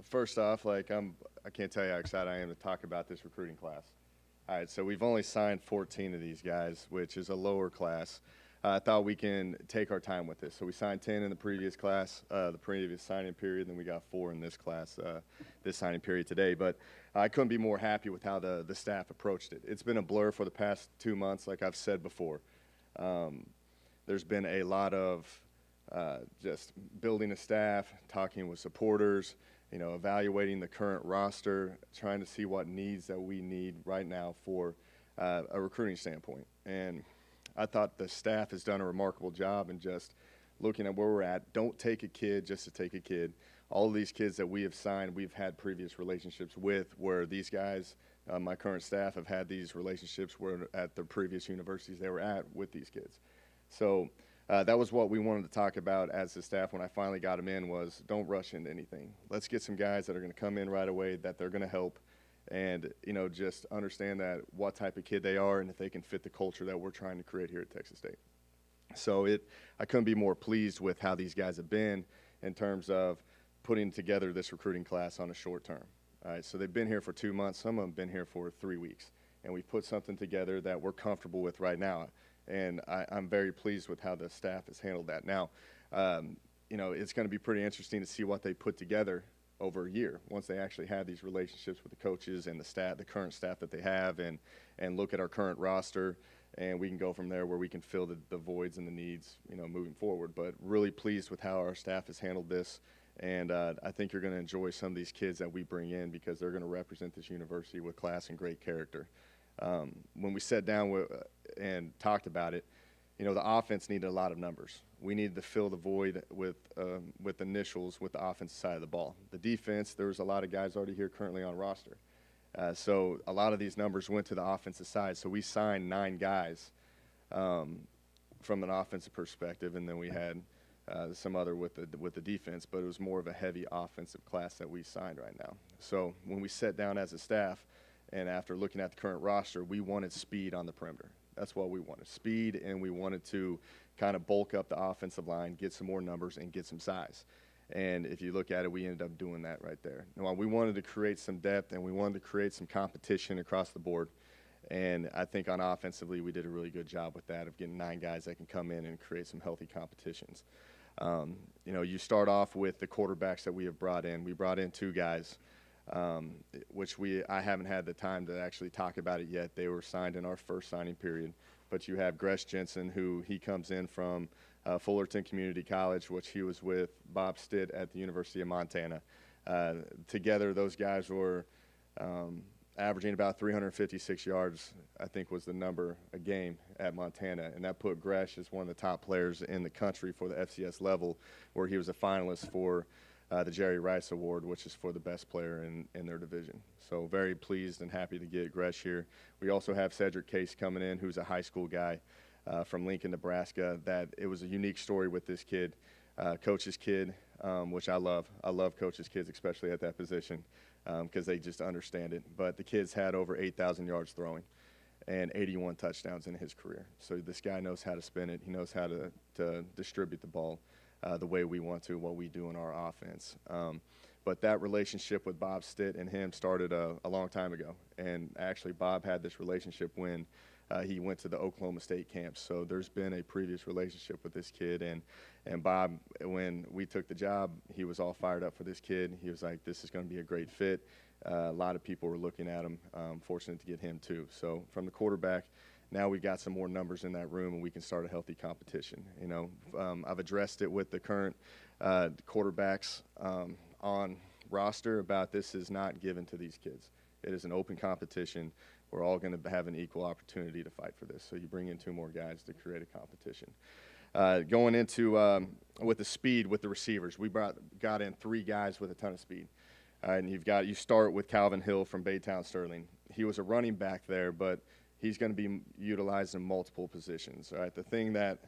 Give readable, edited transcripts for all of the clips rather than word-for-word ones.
first off, I can't tell you how excited I am to talk about this recruiting class. All right, so we've only signed 14 of these guys, which is a lower class. I thought we can take our time with this. So we signed 10 in the previous class, the previous signing period, and then we got 4 in this class, this signing period today. But I couldn't be more happy with how the staff approached it. It's been a blur for the past 2 months, like I've said before. There's been a lot of just building a staff, talking with supporters, evaluating the current roster, trying to see what needs that we need right now for a recruiting standpoint. And I thought the staff has done a remarkable job in just looking at where we're at. Don't take a kid just to take a kid. All of these kids that we have signed, we've had previous relationships with, where these guys, my current staff, have had these relationships where at the previous universities they were at with these kids. So that was what we wanted to talk about as the staff when I finally got them in, was don't rush into anything. Let's get some guys that are going to come in right away, that they're going to help, and just understand that what type of kid they are and if they can fit the culture that we're trying to create here at Texas State. So I couldn't be more pleased with how these guys have been in terms of putting together this recruiting class on a short term. All right, so they've been here for 2 months. Some of them have been here for 3 weeks, and we've put something together that we're comfortable with right now. And I'm very pleased with how the staff has handled that. Now, it's going to be pretty interesting to see what they put together over a year once they actually have these relationships with the coaches and the current staff that they have, and look at our current roster, and we can go from there where we can fill the voids and the needs, moving forward. But really pleased with how our staff has handled this, and I think you're going to enjoy some of these kids that we bring in, because they're going to represent this university with class and great character. When we sat down and talked about it, the offense needed a lot of numbers. We needed to fill the void with initials with the offensive side of the ball. The defense, there was a lot of guys already here currently on roster. So a lot of these numbers went to the offensive side. So we signed 9 guys from an offensive perspective, and then we had some other with the defense, but it was more of a heavy offensive class that we signed right now. So when we sat down as a staff, and after looking at the current roster, we wanted speed on the perimeter. That's what we wanted, speed, and we wanted to kind of bulk up the offensive line, get some more numbers, and get some size. And if you look at it, we ended up doing that right there. Now, we wanted to create some depth, and we wanted to create some competition across the board. And I think on offensively, we did a really good job with that, of getting 9 guys that can come in and create some healthy competitions. You start off with the quarterbacks that we have brought in. We brought in 2 guys, which I haven't had the time to actually talk about it yet. They were signed in our first signing period. But you have Gresh Jensen, who he comes in from Fullerton Community College, which he was with Bob Stitt at the University of Montana. Together, those guys were averaging about 356 yards, I think was the number a game at Montana. And that put Gresh as one of the top players in the country for the FCS level, where he was a finalist for the Jerry Rice Award, which is for the best player in their division. So very pleased and happy to get Gresh here. We also have Cedric Case coming in, who's a high school guy from Lincoln, Nebraska. That it was a unique story with this kid, Coach's kid, which I love. I love Coach's kids, especially at that position, because they just understand it. But the kid's had over 8,000 yards throwing and 81 touchdowns in his career. So this guy knows how to spin it. He knows how to distribute the ball the way we want to, what we do in our offense. But that relationship with Bob Stitt and him started a long time ago. And actually, Bob had this relationship when he went to the Oklahoma State camps. So there's been a previous relationship with this kid. And Bob, when we took the job, he was all fired up for this kid. He was like, this is going to be a great fit. A lot of people were looking at him. Fortunate to get him, too. So from the quarterback, now we've got some more numbers in that room, and we can start a healthy competition. I've addressed it with the current quarterbacks on roster about this is not given to these kids. It is an open competition. We're all going to have an equal opportunity to fight for this. So you bring in 2 more guys to create a competition. Going into with the speed with the receivers, we got in 3 guys with a ton of speed. And you start with Calvin Hill from Baytown Sterling. He was a running back there, but he's going to be utilized in multiple positions. All right, the thing that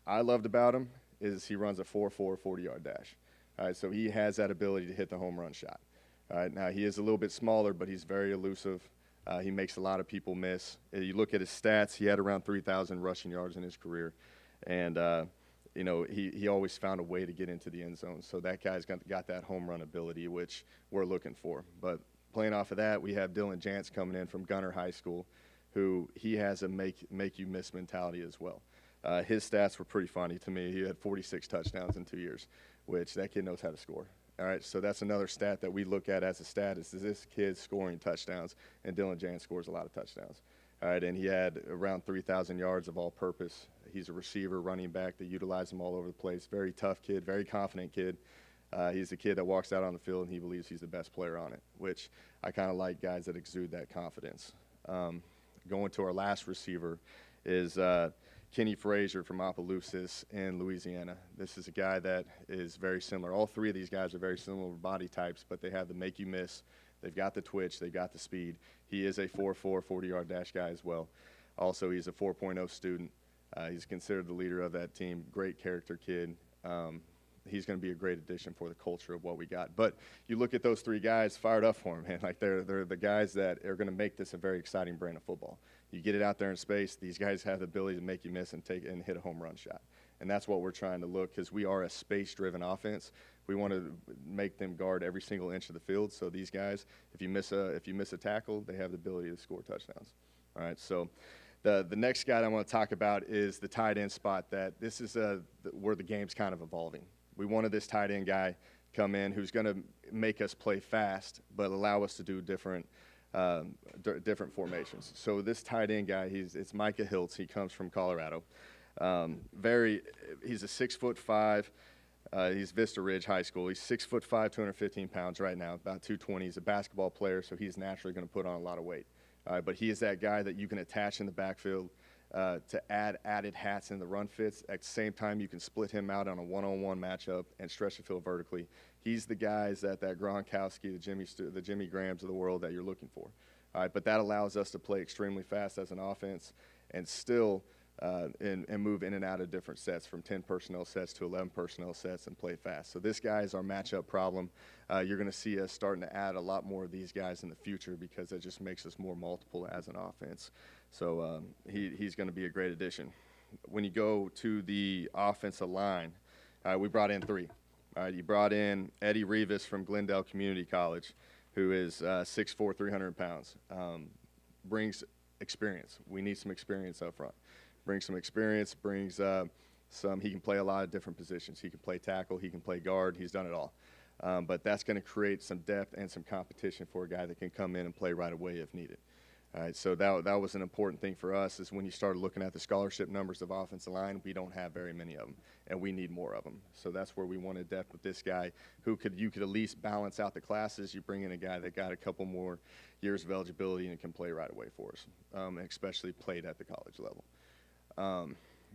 I loved about him is he runs a 4.4 40-yard dash. All right, so he has that ability to hit the home run shot. All right, now he is a little bit smaller, but he's very elusive. He makes a lot of people miss. You look at his stats, he had around 3,000 rushing yards in his career. And he always found a way to get into the end zone. So that guy's got that home run ability, which we're looking for. But playing off of that, we have Dylan Jantz coming in from Gunner High School, who he has a make you miss mentality as well. His stats were pretty funny to me. He had 46 touchdowns in 2 years, which that kid knows how to score. All right, so that's another stat that we look at as a stat is this kid scoring touchdowns, and Dylan Jantz scores a lot of touchdowns. All right, and he had around 3,000 yards of all-purpose. He's a receiver, running back. They utilize him all over the place. Very tough kid, very confident kid. He's a kid that walks out on the field, and he believes he's the best player on it, which I kind of like guys that exude that confidence. Going to our last receiver is Kenny Frazier from Opelousas in Louisiana. This is a guy that is very similar. All three of these guys are very similar body types, but they have the make you miss. They've got the twitch. They've got the speed. He is a 4.4 40-yard dash guy as well. Also, he's a 4.0 student. He's considered the leader of that team. Great character kid. He's going to be a great addition for the culture of what we got. But you look at those three guys, fired up for him, man. Like they're the guys that are going to make this a very exciting brand of football. You get it out there in space, these guys have the ability to make you miss and hit a home run shot. And that's what we're trying to look, because we are a space-driven offense. We want to make them guard every single inch of the field. So these guys, if you miss a tackle, they have the ability to score touchdowns. All right, so the next guy I want to talk about is the tight end spot. That this is where the game's kind of evolving. We wanted this tight end guy come in who's going to make us play fast, but allow us to do different formations. So this tight end guy, it's Micah Hiltz. He comes from Colorado. He's a 6'5". He's Vista Ridge High School. He's 6'5", 215 pounds right now, about 220. He's a basketball player, so he's naturally going to put on a lot of weight. But he is that guy that you can attach in the backfield to add added hats in the run fits. At the same time, you can split him out on a one-on-one matchup and stretch the field vertically. He's the guys that Gronkowski, the Jimmy Grahams of the world that you're looking for. All right, but that allows us to play extremely fast as an offense and still and move in and out of different sets, from 10 personnel sets to 11 personnel sets, and play fast. So this guy is our matchup problem. You're going to see us starting to add a lot more of these guys in the future, because it just makes us more multiple as an offense. So he's going to be a great addition. When you go to the offensive line, we brought in three. You brought in Eddie Rivas from Glendale Community College, who is 6'4", 300 pounds. Brings experience. We need some experience up front. Brings some experience, brings he can play a lot of different positions. He can play tackle, he can play guard, he's done it all. But that's going to create some depth and some competition for a guy that can come in and play right away if needed. All right, so that was an important thing for us, is when you started looking at the scholarship numbers of offensive line, we don't have very many of them, and we need more of them. So that's where we wanted depth with this guy, you could at least balance out the classes. You bring in a guy that got a couple more years of eligibility and can play right away for us, and especially played at the college level.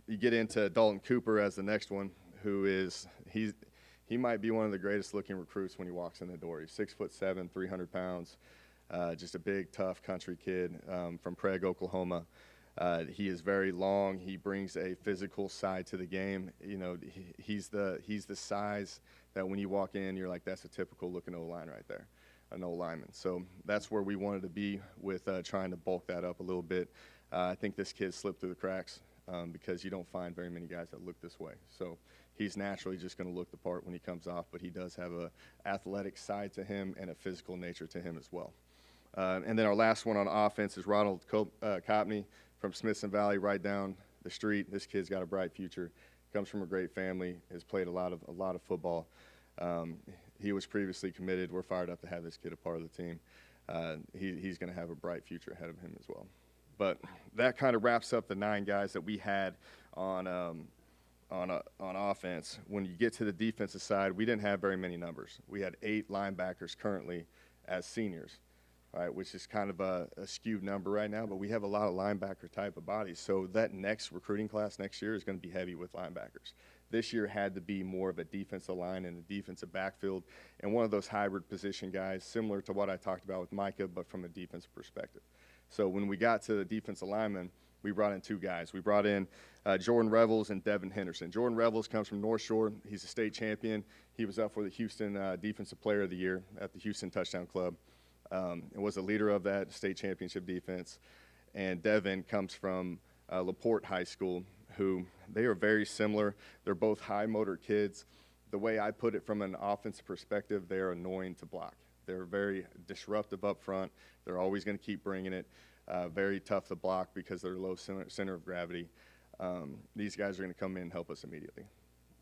You get into Daulton Cooper as the next one, he might be one of the greatest looking recruits when he walks in the door. He's 6'7", 300 pounds. Just a big, tough country kid from Prague, Oklahoma. He is very long. He brings a physical side to the game. You know, he's the size that when you walk in, you're like, that's a typical looking O-line right there, an O-lineman. So that's where we wanted to be with trying to bulk that up a little bit. I think this kid slipped through the cracks because you don't find very many guys that look this way. So he's naturally just going to look the part when he comes off, but he does have a athletic side to him and a physical nature to him as well. And then our last one on offense is Ronald Cottony from Smithson Valley, right down the street. This kid's got a bright future. Comes from a great family. Has played a lot of football. He was previously committed. We're fired up to have this kid a part of the team. He's going to have a bright future ahead of him as well. But that kind of wraps up the 9 guys that we had on offense. When you get to the defensive side, we didn't have very many numbers. We had 8 linebackers currently as seniors. All right, which is kind of a skewed number right now, but we have a lot of linebacker type of bodies. So that next recruiting class next year is going to be heavy with linebackers. This year had to be more of a defensive line and a defensive backfield, and one of those hybrid position guys, similar to what I talked about with Micah, but from a defensive perspective. So when we got to the defensive lineman, we brought in 2 guys. We brought in Jordan Revels and Devin Henderson. Jordan Revels comes from North Shore. He's a state champion. He was up for the Houston Defensive Player of the Year at the Houston Touchdown Club. And was a leader of that state championship defense. And Devin comes from LaPorte High School, who they are very similar. They're both high motor kids. The way I put it from an offensive perspective, they're annoying to block. They're very disruptive up front. They're always going to keep bringing it. Very tough to block because they're low center of gravity. These guys are going to come in and help us immediately.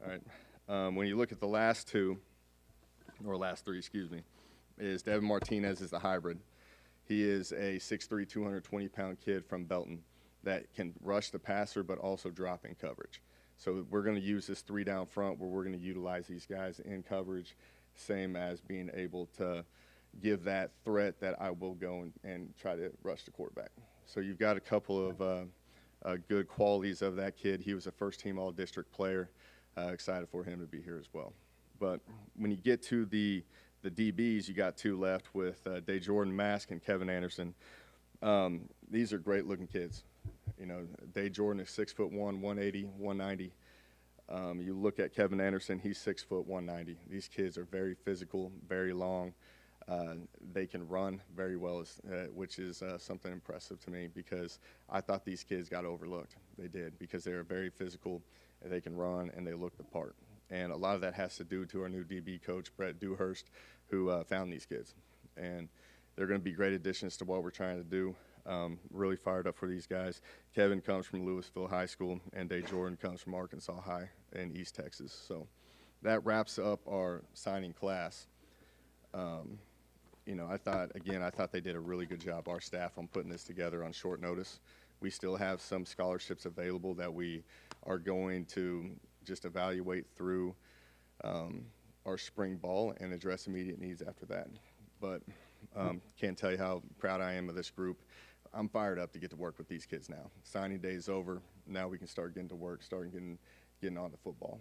All right. When you look at the last three, is Devin Martinez is the hybrid. He is a 6'3", 220-pound kid from Belton that can rush the passer but also drop in coverage. So we're going to use this 3 down front where we're going to utilize these guys in coverage, same as being able to give that threat that I will go and try to rush the quarterback. So you've got a couple of good qualities of that kid. He was a first-team all-district player. Excited for him to be here as well. But when you get to the DBs, you got 2 left with Daulton Mask and Kevin Anderson. These are great-looking kids. You know, Daulton is 6'1", 180, 190. You look at Kevin Anderson, he's 6', 190. These kids are very physical, very long. They can run very well, which is something impressive to me because I thought these kids got overlooked. They did because they are very physical, and they can run, and they look the part. And a lot of that has to do to our new DB coach, Brett Dewhurst, who found these kids. And they're going to be great additions to what we're trying to do. Really fired up for these guys. Kevin comes from Louisville High School, and Daulton comes from Arkansas High in East Texas. So that wraps up our signing class. You know, I thought they did a really good job, our staff, on putting this together on short notice. We still have some scholarships available that we are going to just evaluate through our spring ball and address immediate needs after that. But can't tell you how proud I am of this group. I'm fired up to get to work with these kids now. Signing day is over. Now we can start getting to work, getting on to football.